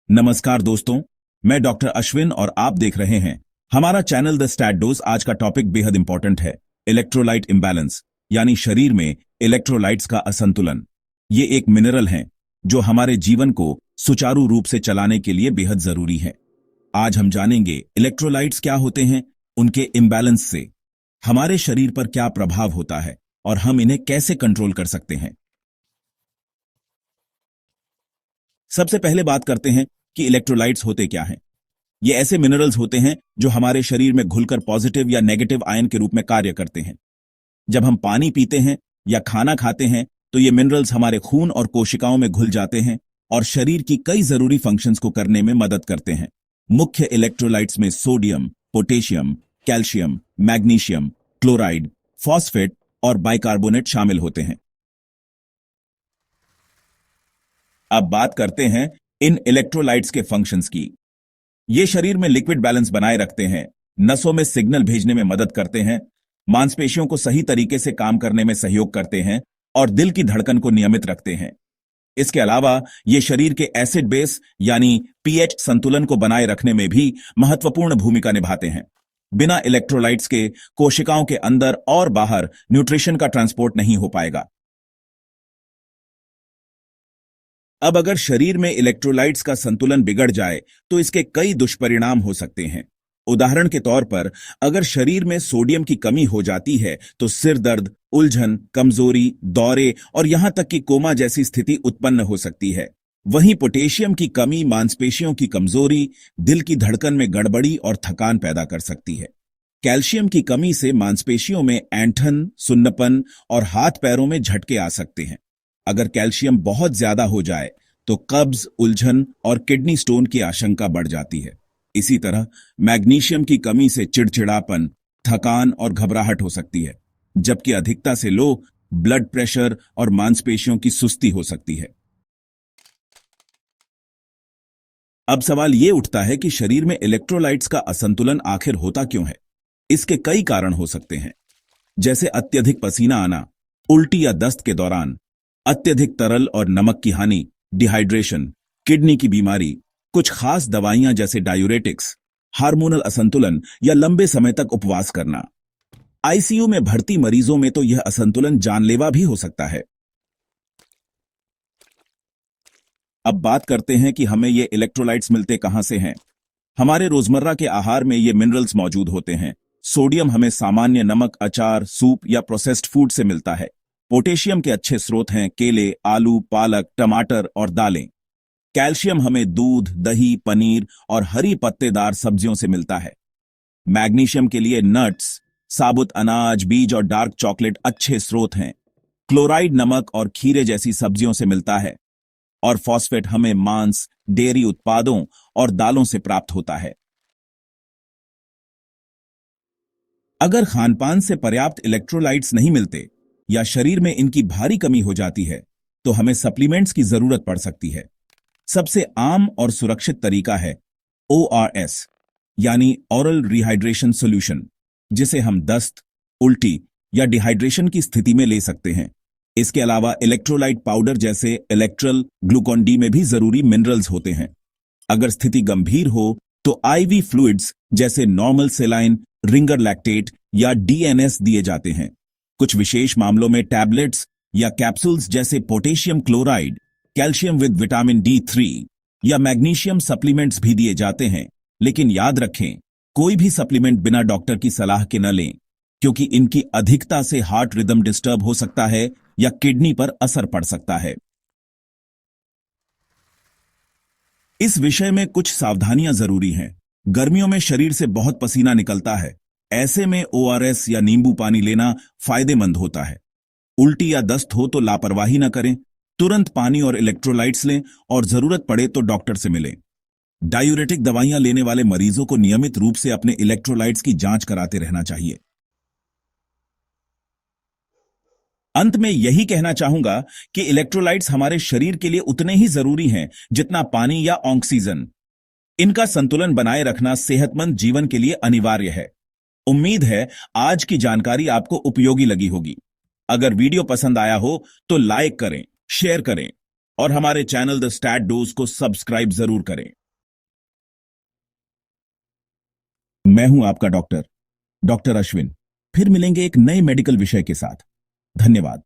नमस्कार दोस्तों, मैं डॉक्टर अश्विन और आप देख रहे हैं हमारा चैनल द स्टैट डोज। आज का टॉपिक बेहद इंपॉर्टेंट है, इलेक्ट्रोलाइट इंबैलेंस, यानी शरीर में इलेक्ट्रोलाइट्स का असंतुलन। ये एक मिनरल हैं जो हमारे जीवन को सुचारू रूप से चलाने के लिए बेहद जरूरी है। आज हम जानेंगे इलेक्ट्रोलाइट्स क्या होते हैं, उनके इंबैलेंस से हमारे शरीर पर क्या प्रभाव होता है और हम इन्हें कैसे कंट्रोल कर सकते हैं। सबसे पहले बात करते हैं कि इलेक्ट्रोलाइट्स होते क्या हैं। ये ऐसे मिनरल्स होते हैं जो हमारे शरीर में घुलकर पॉजिटिव या नेगेटिव आयन के रूप में कार्य करते हैं। जब हम पानी पीते हैं या खाना खाते हैं तो ये मिनरल्स हमारे खून और कोशिकाओं में घुल जाते हैं और शरीर की कई जरूरी फंक्शंस को करने में मदद करते हैं। मुख्य इलेक्ट्रोलाइट्स में sodium, potassium, calcium, magnesium, chloride, phosphate और बाइकार्बोनेट शामिल होते हैं। अब बात करते हैं इन इलेक्ट्रोलाइट्स के फंक्शंस की। ये शरीर में लिक्विड बैलेंस बनाए रखते हैं, नसों में सिग्नल भेजने में मदद करते हैं, मांसपेशियों को सही तरीके से काम करने में सहयोग करते हैं और दिल की धड़कन को नियमित रखते हैं। इसके अलावा ये शरीर के एसिड बेस यानी पीएच संतुलन को बनाए रखने में भी महत्वपूर्ण भूमिका निभाते हैं। बिना इलेक्ट्रोलाइट्स के कोशिकाओं के अंदर और बाहर न्यूट्रिशन का ट्रांसपोर्ट नहीं हो पाएगा। अब अगर शरीर में इलेक्ट्रोलाइट्स का संतुलन बिगड़ जाए तो इसके कई दुष्परिणाम हो सकते हैं। उदाहरण के तौर पर अगर शरीर में सोडियम की कमी हो जाती है तो सिर दर्द, उलझन, कमजोरी, दौरे और यहां तक कि कोमा जैसी स्थिति उत्पन्न हो सकती है। वहीं पोटेशियम की कमी मांसपेशियों की कमजोरी, दिल की धड़कन में गड़बड़ी और थकान पैदा कर सकती है। कैल्शियम की कमी से मांसपेशियों में ऐंठन, सुन्नपन और हाथ पैरों में झटके आ सकते हैं। अगर कैल्शियम बहुत ज्यादा हो जाए तो कब्ज, उलझन और किडनी स्टोन की आशंका बढ़ जाती है। इसी तरह मैग्नीशियम की कमी से चिड़चिड़ापन, थकान और घबराहट हो सकती है, जबकि अधिकता से लो ब्लड प्रेशर और मांसपेशियों की सुस्ती हो सकती है। अब सवाल यह उठता है कि शरीर में इलेक्ट्रोलाइट्स का असंतुलन आखिर होता क्यों है। इसके कई कारण हो सकते हैं, जैसे अत्यधिक पसीना आना, उल्टी या दस्त के दौरान, अत्यधिक तरल और नमक की हानि, डिहाइड्रेशन, किडनी की बीमारी, कुछ खास दवाइयां जैसे डायूरेटिक्स, हार्मोनल असंतुलन या लंबे समय तक उपवास करना। आईसीयू में भर्ती मरीजों में तो यह असंतुलन जानलेवा भी हो सकता है। अब बात करते हैं कि हमें ये इलेक्ट्रोलाइट्स मिलते कहां से हैं। हमारे रोजमर्रा के आहार में ये मिनरल्स मौजूद होते हैं। सोडियम हमें सामान्य नमक, अचार, सूप या प्रोसेस्ड फूड से मिलता है। पोटेशियम के अच्छे स्रोत हैं केले, आलू, पालक, टमाटर और दालें। कैल्शियम हमें दूध, दही, पनीर और हरी पत्तेदार सब्जियों से मिलता है। मैग्नीशियम के लिए नट्स, साबुत अनाज, बीज और डार्क चॉकलेट अच्छे स्रोत हैं। क्लोराइड नमक और खीरे जैसी सब्जियों से मिलता है। और फॉस्फेट हमें मांस, डेयरी उत्पादों और दालों से प्राप्त होता है। अगर खानपान से पर्याप्त इलेक्ट्रोलाइट्स नहीं मिलते या शरीर में इनकी भारी कमी हो जाती है तो हमें सप्लीमेंट्स की जरूरत पड़ सकती है। सबसे आम और सुरक्षित तरीका है ORS यानी ओरल रिहाइड्रेशन सॉल्यूशन, जिसे हम दस्त, उल्टी या डिहाइड्रेशन की स्थिति में ले सकते हैं। इसके अलावा इलेक्ट्रोलाइट पाउडर जैसे इलेक्ट्रल ग्लूकोन डी में भी जरूरी मिनरल्स होते हैं। अगर स्थिति गंभीर हो तो IV फ्लूइड्स जैसे नॉर्मल सेलाइन, रिंगर लैक्टेट या DNS दिए जाते हैं। कुछ विशेष मामलों में टैबलेट्स या कैप्सूल्स जैसे potassium chloride, calcium with vitamin D3 या मैग्नीशियम सप्लीमेंट्स भी दिए जाते हैं। लेकिन याद रखें, कोई भी सप्लीमेंट बिना डॉक्टर की सलाह के न लें, क्योंकि इनकी अधिकता से हार्ट रिदम डिस्टर्ब हो सकता है या किडनी पर असर पड़ सकता है। इस विषय में कुछ सावधानियां जरूरी हैं। गर्मियों में शरीर से बहुत पसीना निकलता है, ऐसे में ORS या नींबू पानी लेना फायदेमंद होता है। उल्टी या दस्त हो तो लापरवाही न करें, तुरंत पानी और इलेक्ट्रोलाइट्स लें और जरूरत पड़े तो डॉक्टर से मिलें। डायूरेटिक दवाइयां लेने वाले मरीजों को नियमित रूप से अपने इलेक्ट्रोलाइट्स की जांच कराते रहना चाहिए। अंत में यही कहना चाहूंगा कि इलेक्ट्रोलाइट्स हमारे शरीर के लिए उतने ही जरूरी हैं जितना पानी या ऑक्सीजन। इनका संतुलन बनाए रखना सेहतमंद जीवन के लिए अनिवार्य है। उम्मीद है आज की जानकारी आपको उपयोगी लगी होगी। अगर वीडियो पसंद आया हो तो लाइक करें, शेयर करें और हमारे चैनल द स्टैट डोज को सब्सक्राइब जरूर करें। मैं हूं आपका डॉक्टर अश्विन। फिर मिलेंगे एक नए मेडिकल विषय के साथ। धन्यवाद।